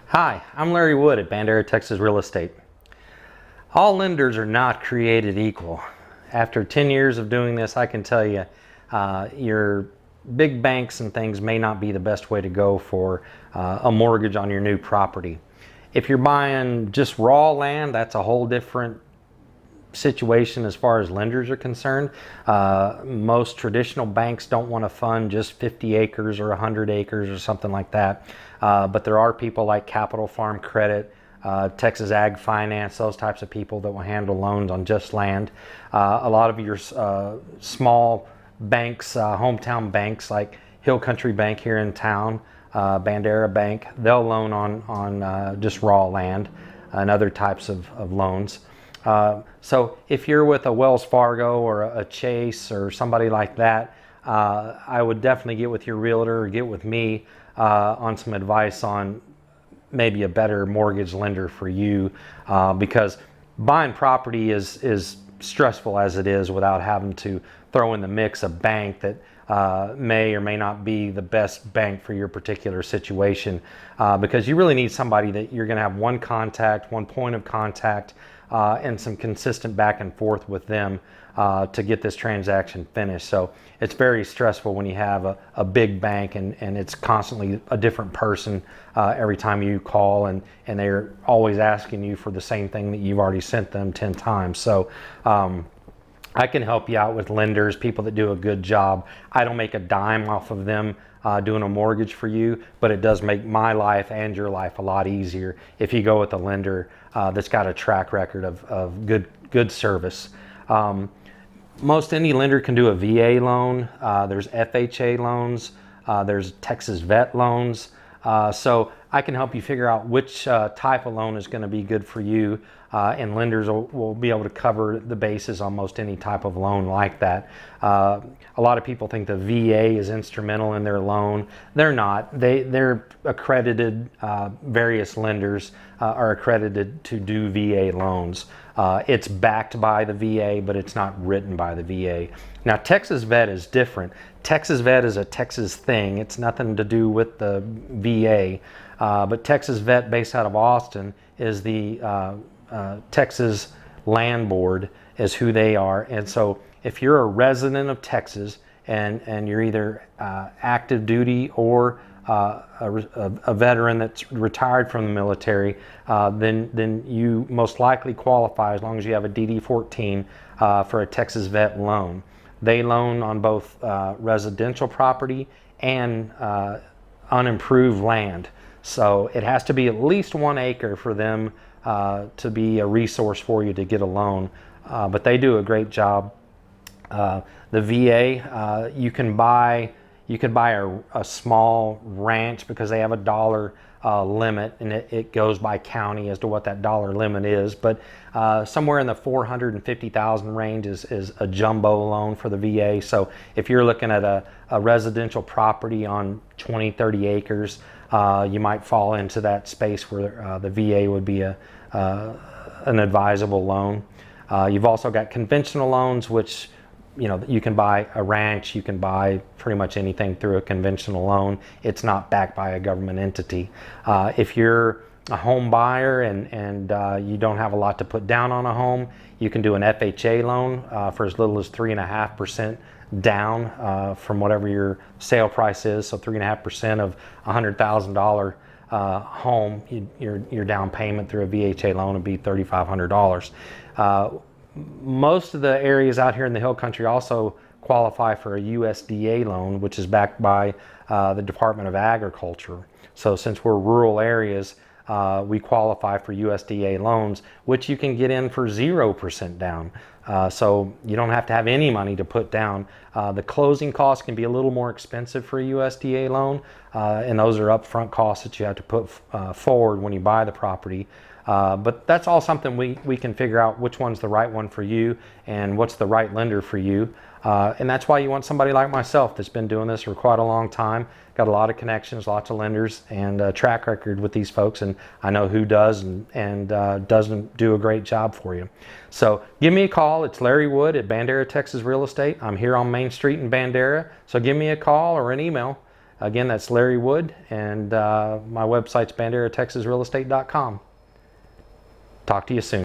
Hi, I'm Larry Wood at Bandera, Texas Real Estate. All lenders are not created equal. After 10 years of doing this, I can tell you your big banks and things may not be the best way to go for a mortgage on your new property. If you're buying just raw land, that's a whole different situation as far as lenders are concerned. Most traditional banks don't want to fund just 50 acres or 100 acres or something like that. But there are people like Capital Farm Credit, Texas Ag Finance, those types of people that will handle loans on just land. A lot of your small banks, hometown banks like Hill Country Bank here in town, Bandera Bank, they'll loan on just raw land and other types of loans. So if you're with a Wells Fargo or a Chase or somebody like that, I would definitely get with your realtor or get with me on some advice on maybe a better mortgage lender for you, because buying property is stressful as it is without having to throw in the mix a bank that may or may not be the best bank for your particular situation, because you really need somebody that you're going to have one contact, one point of contact, and some consistent back and forth with them to get this transaction finished. So it's very stressful when you have a big bank and it's constantly a different person every time you call, and they're always asking you for the same thing that you've already sent them 10 times. So I can help you out with lenders, people that do a good job. I don't make a dime off of them doing a mortgage for you, but it does make my life and your life a lot easier if you go with a lender that's got a track record of good service. Most any lender can do a VA loan. There's FHA loans. There's Texas Vet loans. So I can help you figure out which type of loan is going to be good for you, and lenders will be able to cover the bases on most any type of loan like that. A lot of people think the VA is instrumental in their loan. They're not. They're accredited. Various lenders are accredited to do VA loans. It's backed by the VA, but it's not written by the VA. Now, Texas Vet is different. Texas Vet is a Texas thing. It's nothing to do with the VA. But Texas Vet, based out of Austin, is the Texas Land Board is who they are. And so if you're a resident of Texas and you're either active duty or a veteran that's retired from the military, then you most likely qualify as long as you have a DD-14 for a Texas Vet loan. They loan on both residential property and unimproved land. So it has to be at least 1 acre for them to be a resource for you to get a loan. But they do a great job. The VA, you can buy a small ranch because they have a dollar limit, and it goes by county as to what that dollar limit is. But somewhere in the 450,000 range is a jumbo loan for the VA. So if you're looking at a residential property on 20, 30 acres, you might fall into that space where the VA would be an advisable loan. You've also got conventional loans, which you can buy a ranch, you can buy pretty much anything through a conventional loan. It's not backed by a government entity. If you're a home buyer and you don't have a lot to put down on a home, you can do an FHA loan for as little as 3.5% down from whatever your sale price is. So 3.5% of $100,000 home, your down payment through a VHA loan would be $3,500. Most of the areas out here in the Hill Country also qualify for a USDA loan, which is backed by the Department of Agriculture. So since we're rural areas, we qualify for USDA loans, which you can get in for 0% down. So you don't have to have any money to put down. The closing costs can be a little more expensive for a USDA loan, and those are upfront costs that you have to put forward when you buy the property. But that's all something we can figure out which one's the right one for you and what's the right lender for you. And that's why you want somebody like myself that's been doing this for quite a long time, got a lot of connections, lots of lenders, and a track record with these folks, and I know who does and doesn't do a great job for you. So give me a call. It's Larry Wood at Bandera, Texas Real Estate. I'm here on Main Street in Bandera, so give me a call or an email, Again, that's Larry Wood, and my website's banderatexasrealestate.com. Talk to you soon.